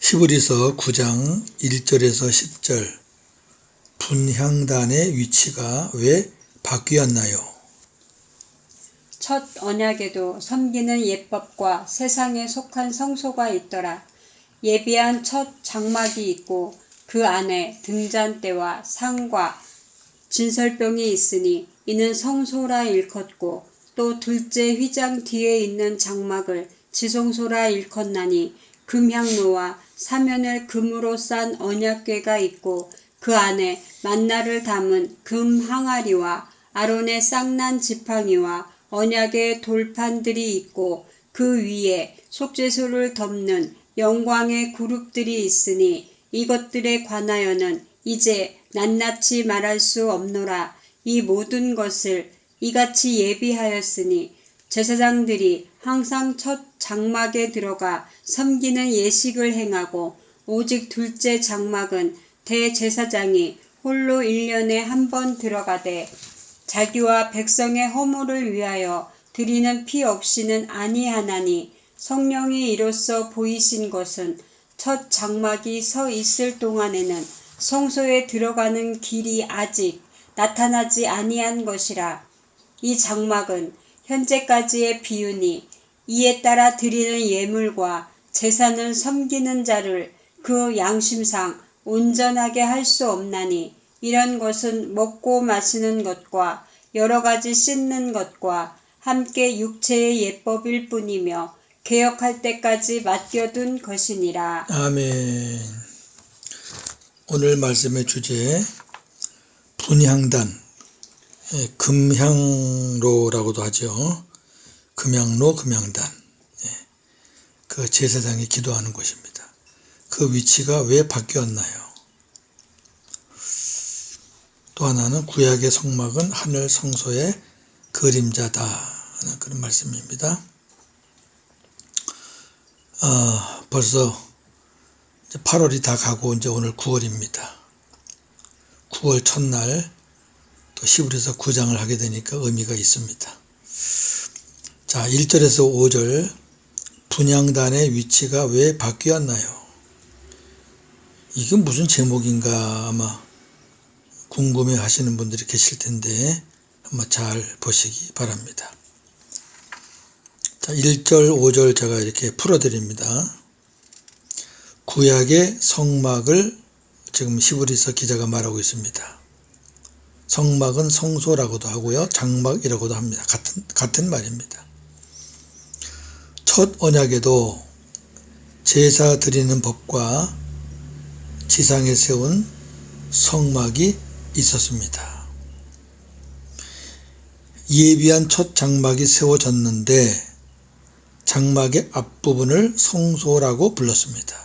히브리서 9장 1절에서 10절 분향단의 위치가 왜 바뀌었나요? 첫 언약에도 섬기는 예법과 세상에 속한 성소가 있더라. 예비한 첫 장막이 있고 그 안에 등잔대와 상과 진설병이 있으니 이는 성소라 일컫고, 또 둘째 휘장 뒤에 있는 장막을 지성소라 일컫나니 금향로와 사면을 금으로 싼 언약궤가 있고 그 안에 만나를 담은 금 항아리와 아론의 쌍난 지팡이와 언약의 돌판들이 있고 그 위에 속죄소를 덮는 영광의 그룹들이 있으니 이것들에 관하여는 이제 낱낱이 말할 수 없노라. 이 모든 것을 이같이 예비하였으니 제사장들이 항상 첫 장막에 들어가 섬기는 예식을 행하고, 오직 둘째 장막은 대제사장이 홀로 1년에 한 번 들어가되 자기와 백성의 허물을 위하여 드리는 피 없이는 아니하나니, 성령이 이로써 보이신 것은 첫 장막이 서 있을 동안에는 성소에 들어가는 길이 아직 나타나지 아니한 것이라. 이 장막은 현재까지의 비유니 이에 따라 드리는 예물과 제사는 섬기는 자를 그 양심상 온전하게 할 수 없나니, 이런 것은 먹고 마시는 것과 여러 가지 씻는 것과 함께 육체의 예법일 뿐이며 개혁할 때까지 맡겨둔 것이니라. 아멘. 오늘 말씀의 주제 분향단, 금향로라고도 하죠. 금향로, 금향단. 그 제사장이 기도하는 곳입니다. 그 위치가 왜 바뀌었나요? 또 하나는 구약의 성막은 하늘 성소의 그림자다 하는 그런 말씀입니다. 벌써 이제 8월이 다 가고 이제 오늘 9월입니다. 9월 첫날 또 히브리서 9장을 하게 되니까 의미가 있습니다. 자, 1절에서 5절 분향단의 위치가 왜 바뀌었나요? 이게 무슨 제목인가 아마 궁금해 하시는 분들이 계실 텐데 한번 잘 보시기 바랍니다. 자, 1절, 5절 제가 이렇게 풀어드립니다. 구약의 성막을 지금 히브리서 기자가 말하고 있습니다. 성막은 성소라고도 하고요, 장막이라고도 합니다. 같은 말입니다. 첫 언약에도 제사 드리는 법과 지상에 세운 성막이 있었습니다. 예비한 첫 장막이 세워졌는데 장막의 앞부분을 성소라고 불렀습니다.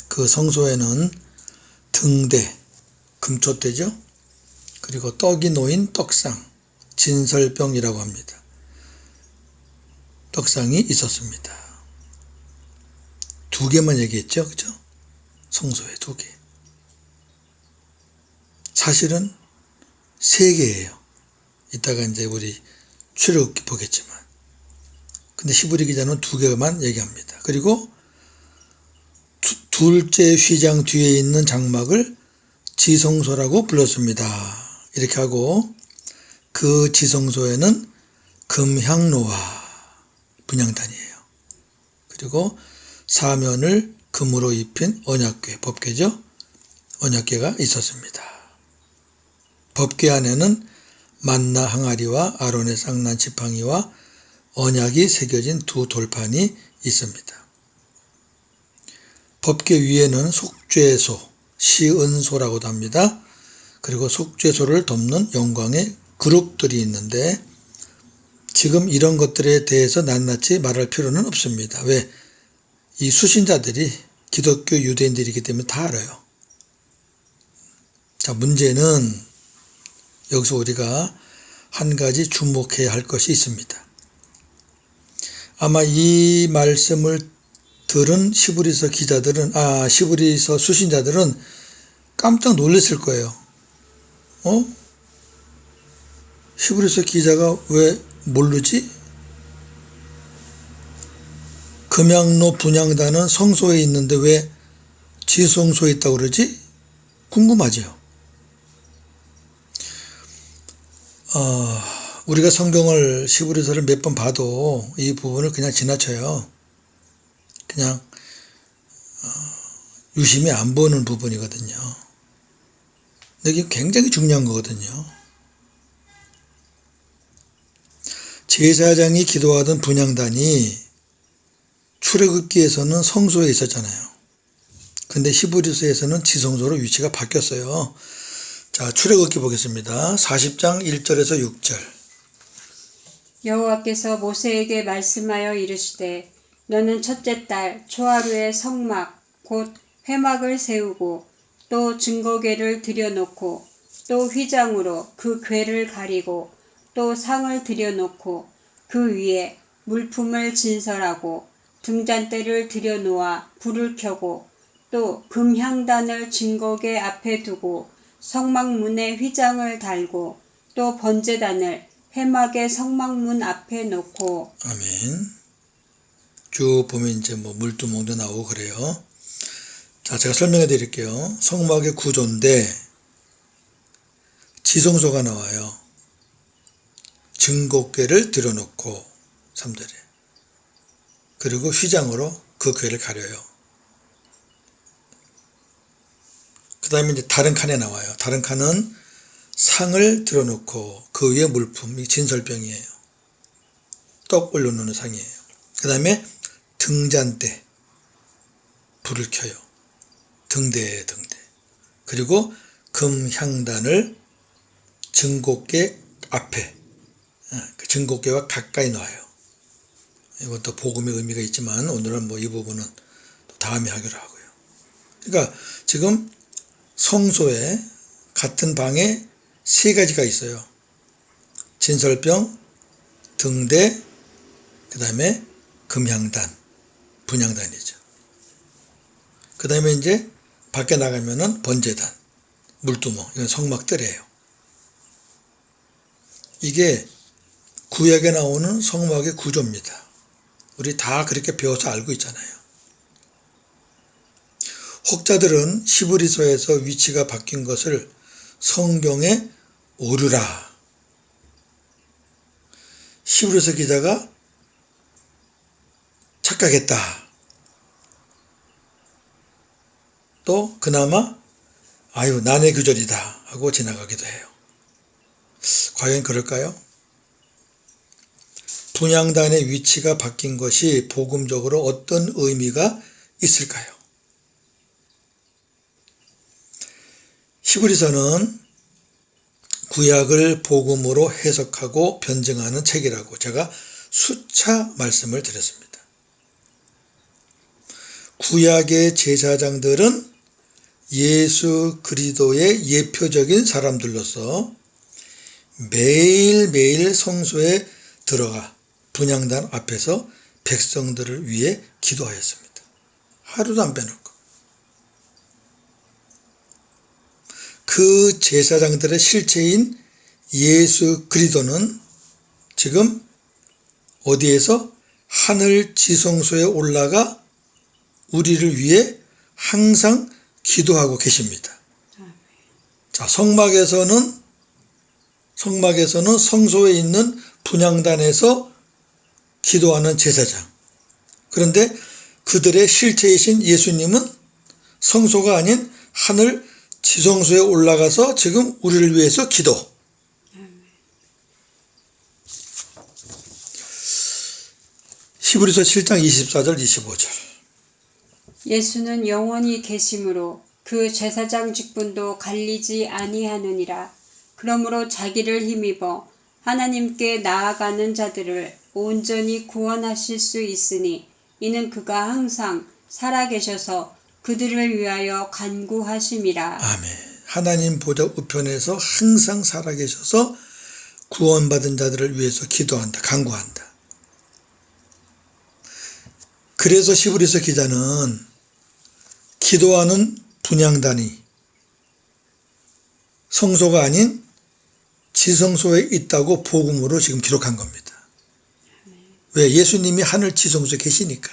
그 성소에는 등대, 금촛대죠. 그리고 떡이 놓인 떡상, 진설병이라고 합니다. 떡상이 있었습니다. 2개만 얘기했죠, 그죠? 성소에 2개. 사실은 3개예요. 이따가 이제 우리 출애굽기 보겠지만. 근데 히브리 기자는 2개만 얘기합니다. 그리고 둘째 휘장 뒤에 있는 장막을 지성소라고 불렀습니다. 이렇게 하고 그 지성소에는 금향로와 분향단이에요. 그리고 사면을 금으로 입힌 언약궤, 법궤죠. 언약궤가 있었습니다. 법궤 안에는 만나 항아리와 아론의 쌍난 지팡이와 언약이 새겨진 2 돌판이 있습니다. 법궤 위에는 속죄소, 시은소라고도 합니다. 그리고 속죄소를 덮는 영광의 그룹들이 있는데 지금 이런 것들에 대해서 낱낱이 말할 필요는 없습니다. 왜? 이 수신자들이 기독교 유대인들이기 때문에 다 알아요. 자, 문제는 여기서 우리가 한 가지 주목해야 할 것이 있습니다. 아마 이 말씀을 들은 히브리서 기자들은, 히브리서 수신자들은 깜짝 놀랐을 거예요. 히브리서 기자가 왜 모르지? 금양로 분향단은 성소에 있는데 왜 지성소에 있다고 그러지? 궁금하죠. 우리가 성경을 히브리서를 몇 번 봐도 이 부분을 그냥 지나쳐요. 그냥 유심히 안 보는 부분이거든요. 근데 이게 굉장히 중요한 거거든요. 제사장이 기도하던 분향단이 출애굽기에서는 성소에 있었잖아요. 근데 히브리서에서는 지성소로 위치가 바뀌었어요. 자, 출애굽기 보겠습니다. 40장 1절에서 6절. 여호와께서 모세에게 말씀하여 이르시되 너는 첫째 달 초하루에 성막 곧 회막을 세우고 또 증거궤를 들여놓고 또 휘장으로 그 궤를 가리고 또 상을 들여놓고 그 위에 물품을 진설하고 등잔대를 들여놓아 불을 켜고 또 금향단을 증거궤 앞에 두고 성막문에 휘장을 달고 또 번제단을 회막의 성막문 앞에 놓고. 아멘. 쭉 보면 이제 뭐 물두멍도 나오고 그래요. 자, 제가 설명해 드릴게요. 성막의 구조인데 지성소가 나와요. 증거궤를 들여놓고 3절에 그리고 휘장으로 그 궤를 가려요. 그 다음에 이제 다른 칸에 나와요. 다른 칸은 상을 들어놓고 그 위에 물품, 이 진설병이에요. 떡 올려놓는 상이에요. 그 다음에 등잔대, 불을 켜요. 등대. 그리고 금향단을 증거궤 앞에, 그 증거궤와 가까이 놔요. 이것도 복음의 의미가 있지만 오늘은 뭐 이 부분은 또 다음에 하기로 하고요. 그러니까 지금 성소에 같은 방에 세 가지가 있어요. 진설병, 등대, 그 다음에 금향단, 분향단이죠. 그 다음에 이제 밖에 나가면은 번제단, 물두멍, 이건 성막들이에요. 이게 구약에 나오는 성막의 구조입니다. 우리 다 그렇게 배워서 알고 있잖아요. 혹자들은 히브리서에서 위치가 바뀐 것을 성경에 오류라. 히브리서 기자가 착각했다. 또 그나마 아유 난의 규절이다 하고 지나가기도 해요. 과연 그럴까요? 분향단의 위치가 바뀐 것이 복음적으로 어떤 의미가 있을까요? 히브리서는 구약을 복음으로 해석하고 변증하는 책이라고 제가 수차 말씀을 드렸습니다. 구약의 제사장들은 예수 그리스도의 예표적인 사람들로서 매일매일 성소에 들어가 분향단 앞에서 백성들을 위해 기도하였습니다. 하루도 안 빼놓고. 그 제사장들의 실체인 예수 그리스도는 지금 어디에서? 하늘 지성소에 올라가 우리를 위해 항상 기도하고 계십니다. 자, 성막에서는 성소에 있는 분향단에서 기도하는 제사장. 그런데 그들의 실체이신 예수님은 성소가 아닌 하늘 지성소에 올라가서 지금 우리를 위해서 기도. 히브리서 7장 24절 25절. 예수는 영원히 계심으로 그 제사장 직분도 갈리지 아니하느니라. 그러므로 자기를 힘입어 하나님께 나아가는 자들을 온전히 구원하실 수 있으니 이는 그가 항상 살아계셔서 그들을 위하여 간구하심이라. 아멘. 하나님 보좌 우편에서 항상 살아계셔서 구원받은 자들을 위해서 기도한다, 간구한다. 그래서 히브리서 기자는 기도하는 분향단이 성소가 아닌 지성소에 있다고 복음으로 지금 기록한 겁니다. 왜? 예수님이 하늘 지성소에 계시니까.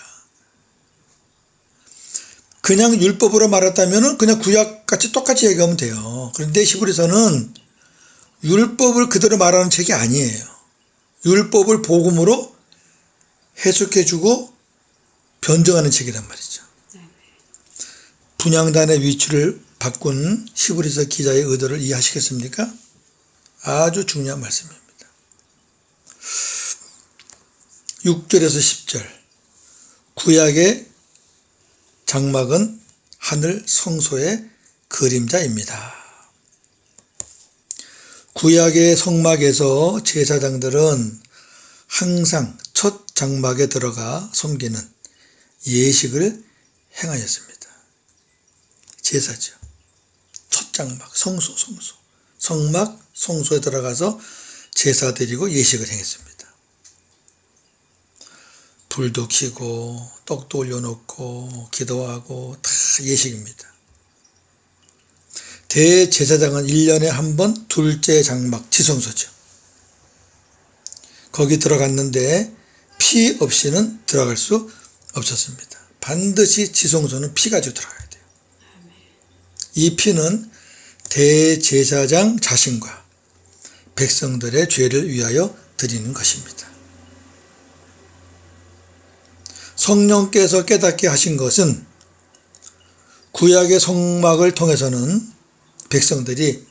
그냥 율법으로 말했다면 그냥 구약같이 똑같이 얘기하면 돼요. 그런데 히브리서는 율법을 그대로 말하는 책이 아니에요. 율법을 복음으로 해석해주고 변증하는 책이란 말이죠. 분향단의 위치를 바꾼 히브리서 기자의 의도를 이해하시겠습니까? 아주 중요한 말씀입니다. 6절에서 10절 구약의 장막은 하늘 성소의 그림자입니다. 구약의 성막에서 제사장들은 항상 첫 장막에 들어가 섬기는 예식을 행하였습니다. 제사죠. 첫 장막, 성소. 성막, 성소에 들어가서 제사 드리고 예식을 행했습니다. 불도 켜고 떡도 올려놓고 기도하고 다 예식입니다. 대제사장은 1년에 한 번 둘째 장막 지성소죠. 거기 들어갔는데 피 없이는 들어갈 수 없었습니다. 반드시 지성소는 피 가지고 들어가야 돼요. 이 피는 대제사장 자신과 백성들의 죄를 위하여 드리는 것입니다. 성령께서 깨닫게 하신 것은 구약의 성막을 통해서는 백성들이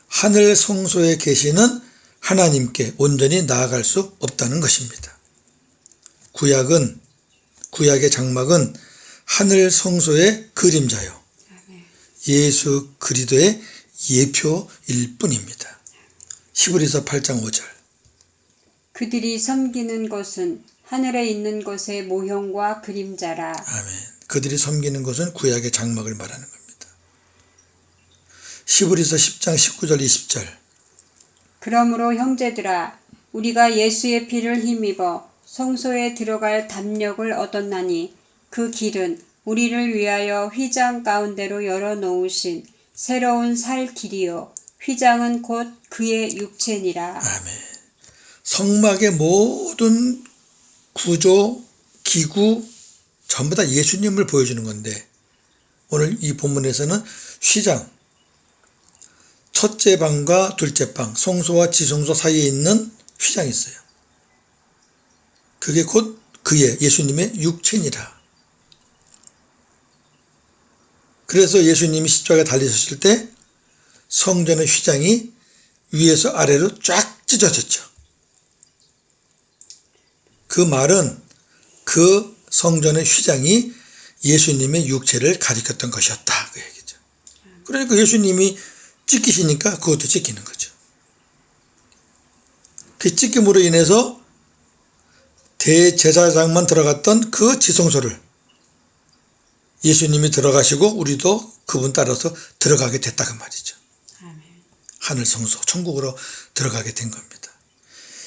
하늘 성소에 계시는 하나님께 온전히 나아갈 수 없다는 것입니다. 구약의 장막은 하늘 성소의 그림자요. 예수 그리스도의 예표일 뿐입니다. 히브리서 8장 5절 그들이 섬기는 것은 하늘에 있는 것의 모형과 그림자라. 아멘. 그들이 섬기는 것은 구약의 장막을 말하는 겁니다. 히브리서 10장 19절 20절 그러므로 형제들아 우리가 예수의 피를 힘입어 성소에 들어갈 담력을 얻었나니 그 길은 우리를 위하여 휘장 가운데로 열어놓으신 새로운 살 길이요 휘장은 곧 그의 육체니라. 아멘. 성막의 모든 구조, 기구 전부 다 예수님을 보여주는 건데 오늘 이 본문에서는 휘장, 첫째 방과 둘째 방, 성소와 지성소 사이에 있는 휘장이 있어요. 그게 곧 그의 예수님의 육체니라. 그래서 예수님이 십자가에 달리셨을 때 성전의 휘장이 위에서 아래로 쫙 찢어졌죠. 그 말은 그 성전의 휘장이 예수님의 육체를 가리켰던 것이었다. 그 얘기죠. 그러니까 예수님이 찢기시니까 그것도 찢기는 거죠. 그 찢김으로 인해서 대제사장만 들어갔던 그 지성소를 예수님이 들어가시고 우리도 그분 따라서 들어가게 됐다 그 말이죠. 하늘 성소, 천국으로 들어가게 된 겁니다.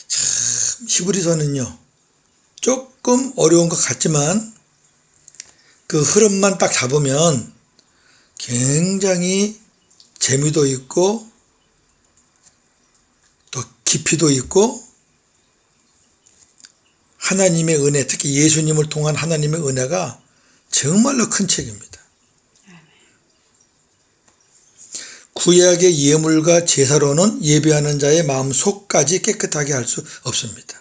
참 히브리서는요. 조금 어려운 것 같지만 그 흐름만 딱 잡으면 굉장히 재미도 있고 또 깊이도 있고 하나님의 은혜, 특히 예수님을 통한 하나님의 은혜가 정말로 큰 책입니다. 구약의 예물과 제사로는 예배하는 자의 마음속까지 깨끗하게 할 수 없습니다.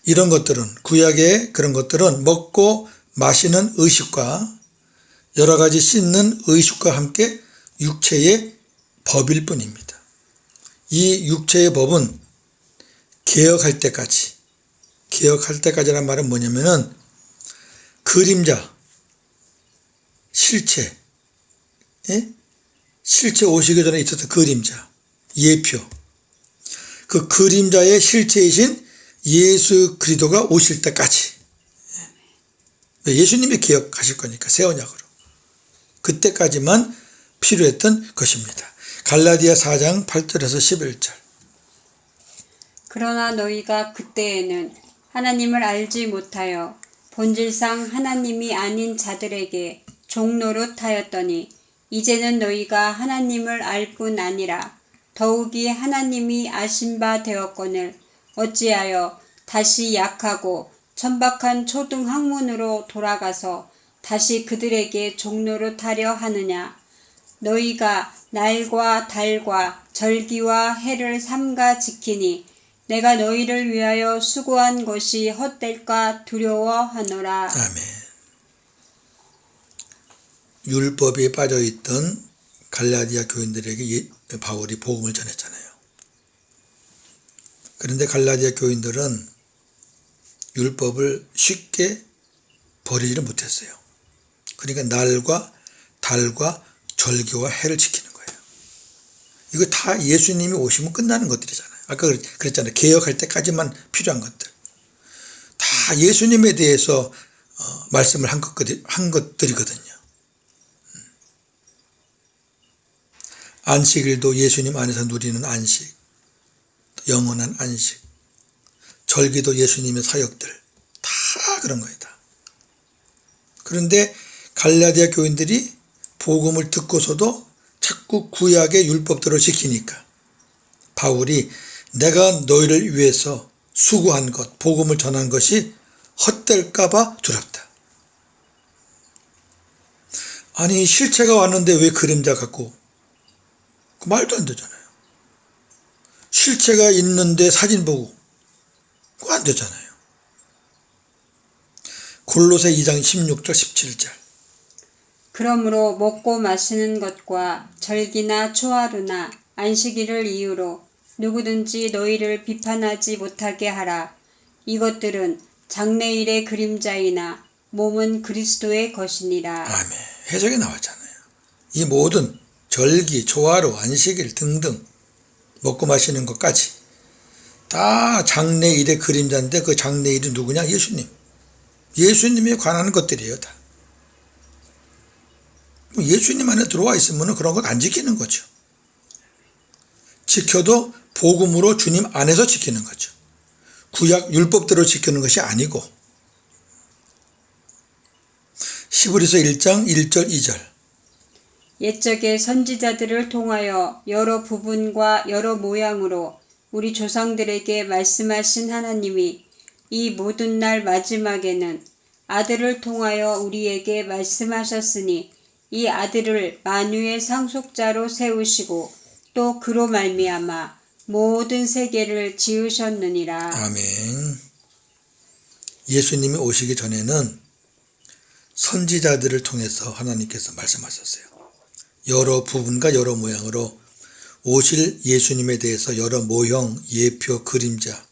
이런 것들은 구약의 그런 것들은 먹고 마시는 의식과 여러 가지 씻는 의식과 함께 육체의 법일 뿐입니다. 이 육체의 법은 개혁할 때까지란 말은 뭐냐면은 그림자, 실체 오시기 전에 있었던 그림자, 예표, 그 그림자의 실체이신 예수 그리스도가 오실 때까지 예수님이 개혁하실 거니까 새 언약으로 그때까지만 필요했던 것입니다. 갈라디아 4장 8절에서 11절 그러나 너희가 그때에는 하나님을 알지 못하여 본질상 하나님이 아닌 자들에게 종노릇하였더니 이제는 너희가 하나님을 알 뿐 아니라 더욱이 하나님이 아신 바 되었거늘 어찌하여 다시 약하고 천박한 초등 학문으로 돌아가서 다시 그들에게 종노릇하려 하느냐. 너희가 날과 달과 절기와 해를 삼가 지키니 내가 너희를 위하여 수고한 것이 헛될까 두려워하노라. 아멘. 율법에 빠져있던 갈라디아 교인들에게 바울이 복음을 전했잖아요. 그런데 갈라디아 교인들은 율법을 쉽게 버리지를 못했어요. 그러니까 날과 달과 절기와 해를 지키는 거예요. 이거 다 예수님이 오시면 끝나는 것들이잖아요. 아까 그랬잖아요. 개혁할 때까지만 필요한 것들. 다 예수님에 대해서 말씀을 한 것들이거든요. 안식일도 예수님 안에서 누리는 안식, 영원한 안식, 절기도 예수님의 사역들, 다 그런 거예요. 다. 그런데 갈라디아 교인들이 복음을 듣고서도 자꾸 구약의 율법대로 지키니까 바울이 내가 너희를 위해서 수고한 것, 복음을 전한 것이 헛될까 봐 두렵다. 아니 실체가 왔는데 왜 그림자 같고? 그 말도 안 되잖아요. 실체가 있는데 사진 보고 그거 안 되잖아요. 골로새 2장 16절 17절. 그러므로 먹고 마시는 것과 절기나 초하루나 안식일을 이유로 누구든지 너희를 비판하지 못하게 하라. 이것들은 장래일의 그림자이나 몸은 그리스도의 것이니라. 아멘. 해석에 나왔잖아요. 이 모든 절기, 초하루, 안식일 등등 먹고 마시는 것까지 다 장래일의 그림자인데 그 장래일이 누구냐? 예수님. 예수님에 관한 것들이에요. 다. 예수님 안에 들어와 있으면 그런 것 안 지키는 거죠. 지켜도 복음으로 주님 안에서 지키는 거죠. 구약 율법대로 지키는 것이 아니고. 히브리서 1장 1절 2절. 옛적의 선지자들을 통하여 여러 부분과 여러 모양으로 우리 조상들에게 말씀하신 하나님이 이 모든 날 마지막에는 아들을 통하여 우리에게 말씀하셨으니 이 아들을 만유의 상속자로 세우시고 또 그로 말미암아 모든 세계를 지으셨느니라. 아멘. 예수님이 오시기 전에는 선지자들을 통해서 하나님께서 말씀하셨어요. 여러 부분과 여러 모양으로 오실 예수님에 대해서 여러 모형, 예표, 그림자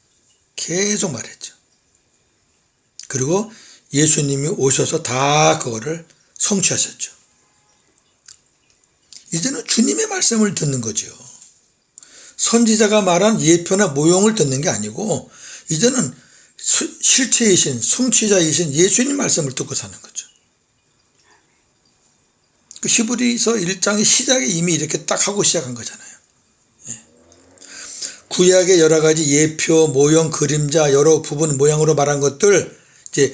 계속 말했죠. 그리고 예수님이 오셔서 다 그거를 성취하셨죠. 이제는 주님의 말씀을 듣는 거죠. 선지자가 말한 예표나 모형을 듣는 게 아니고 이제는 실체이신 성취자이신 예수님 말씀을 듣고 사는 거죠. 그 히브리서 1장의 시작에 이미 이렇게 딱 하고 시작한 거잖아요. 구약의 여러 가지 예표, 모형, 그림자, 여러 부분 모양으로 말한 것들 이제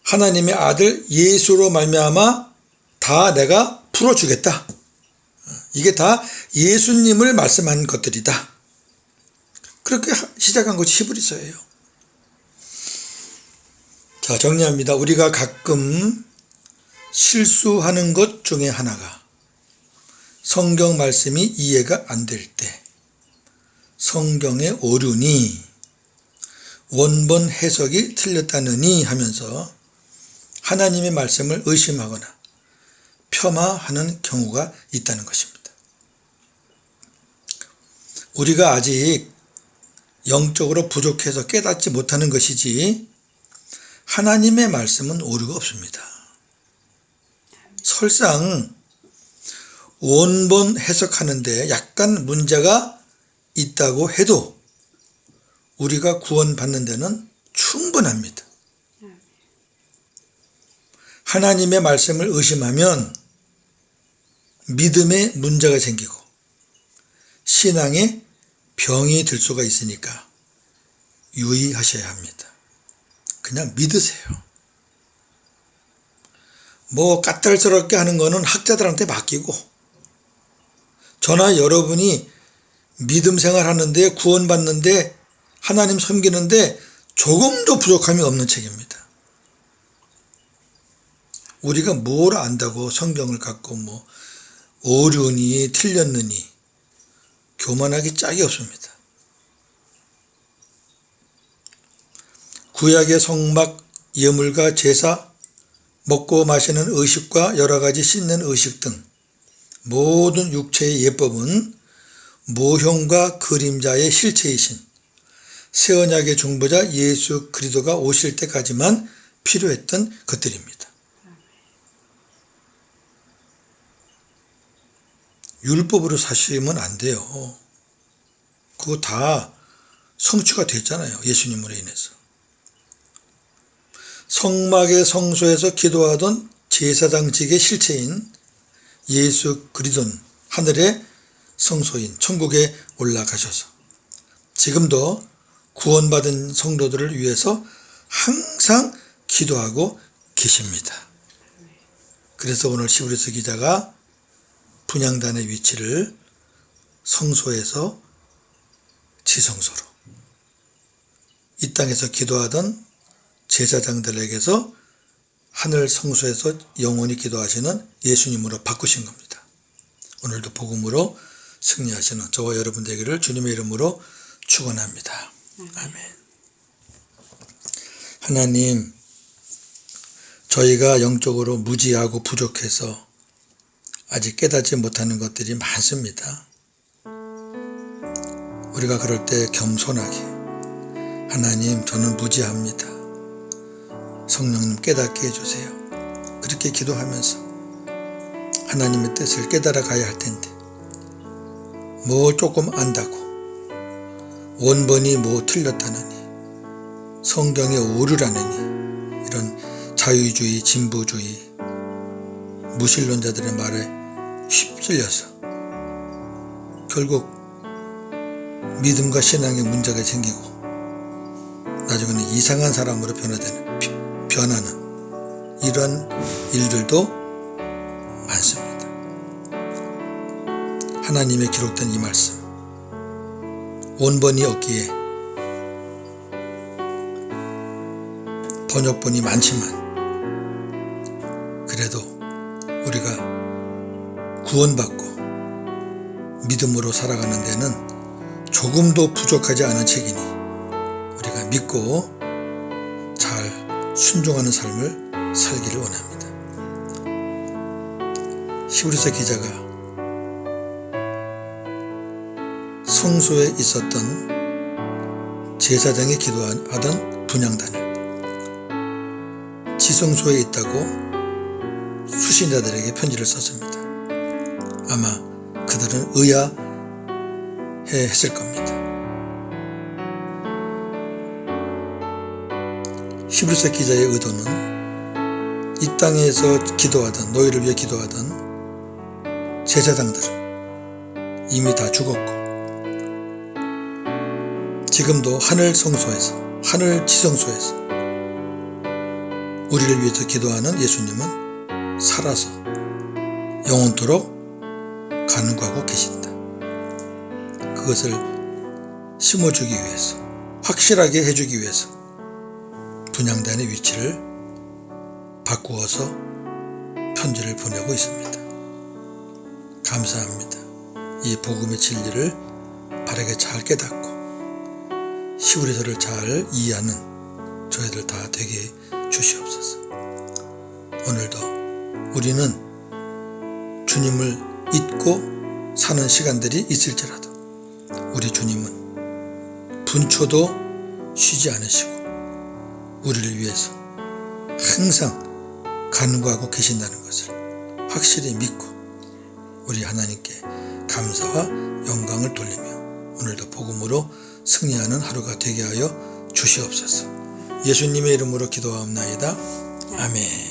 하나님의 아들 예수로 말미암아 다 내가 풀어주겠다. 이게 다 예수님을 말씀한 것들이다. 그렇게 시작한 것이 히브리서예요. 자, 정리합니다. 우리가 가끔 실수하는 것 중에 하나가 성경 말씀이 이해가 안 될 때 성경의 오류니 원본 해석이 틀렸다느니 하면서 하나님의 말씀을 의심하거나 폄하하는 경우가 있다는 것입니다. 우리가 아직 영적으로 부족해서 깨닫지 못하는 것이지 하나님의 말씀은 오류가 없습니다. 설상 원본 해석하는데 약간 문제가 있다고 해도 우리가 구원받는 데는 충분합니다. 하나님의 말씀을 의심하면 믿음에 문제가 생기고 신앙에 병이 들 수가 있으니까 유의하셔야 합니다. 그냥 믿으세요. 뭐 까탈스럽게 하는 거는 학자들한테 맡기고 저나 여러분이 믿음 생활하는데 구원받는데 하나님 섬기는데 조금도 부족함이 없는 책입니다. 우리가 뭘 안다고 성경을 갖고 뭐 오류니 틀렸느니 교만하기 짝이 없습니다. 구약의 성막, 예물과 제사, 먹고 마시는 의식과 여러가지 씻는 의식 등 모든 육체의 예법은 모형과 그림자의 실체이신 새 언약의 중보자 예수 그리스도가 오실 때까지만 필요했던 것들입니다. 율법으로 사시면 안 돼요. 그거 다 성취가 됐잖아요. 예수님으로 인해서. 성막의 성소에서 기도하던 제사장직의 실체인 예수 그리스도는 하늘의 성소인 천국에 올라가셔서 지금도 구원받은 성도들을 위해서 항상 기도하고 계십니다. 그래서 오늘 히브리서 기자가 분향단의 위치를 성소에서 지성소로, 이 땅에서 기도하던 제사장들에게서 하늘 성소에서 영원히 기도하시는 예수님으로 바꾸신 겁니다. 오늘도 복음으로 승리하시는 저와 여러분 되기를 주님의 이름으로 축원합니다. 아멘. 하나님, 저희가 영적으로 무지하고 부족해서 아직 깨닫지 못하는 것들이 많습니다. 우리가 그럴 때 겸손하게 하나님, 저는 무지합니다. 성령님 깨닫게 해주세요. 그렇게 기도하면서 하나님의 뜻을 깨달아 가야 할 텐데 뭐 조금 안다고 원본이 뭐 틀렸다느니 성경에 오류라느니 이런 자유주의, 진보주의, 무신론자들의 말에 휩쓸려서 결국 믿음과 신앙에 문제가 생기고 나중에는 이상한 사람으로 변하는 이런 일들도 많습니다. 하나님의 기록된 이 말씀, 원본이 없기에 번역본이 많지만 그래도 우리가 구원받고 믿음으로 살아가는 데는 조금도 부족하지 않은 책이니 우리가 믿고 잘 순종하는 삶을 살기를 원합니다. 히브리서 기자가 성소에 있었던 제사장이 기도하던 분향단을 지성소에 있다고 수신자들에게 편지를 썼습니다. 아마 그들은 의아해했을 겁니다. 히브리서 기자의 의도는 이 땅에서 기도하던, 노예를 위해 기도하던 제사장들은 이미 다 죽었고 지금도 하늘 성소에서, 하늘 지성소에서 우리를 위해서 기도하는 예수님은 살아서 영원토록 간구하고 계신다. 그것을 심어주기 위해서, 확실하게 해주기 위해서 분향단의 위치를 바꾸어서 편지를 보내고 있습니다. 감사합니다. 이 복음의 진리를 바르게 잘 깨닫고 히브리서를 잘 이해하는 저희들 다 되게 주시옵소서. 오늘도 우리는 주님을 잊고 사는 시간들이 있을지라도 우리 주님은 분초도 쉬지 않으시고 우리를 위해서 항상 간구하고 계신다는 것을 확실히 믿고 우리 하나님께 감사와 영광을 돌리며 오늘도 복음으로 승리하는 하루가 되게 하여 주시옵소서. 예수님의 이름으로 기도하옵나이다. 아멘.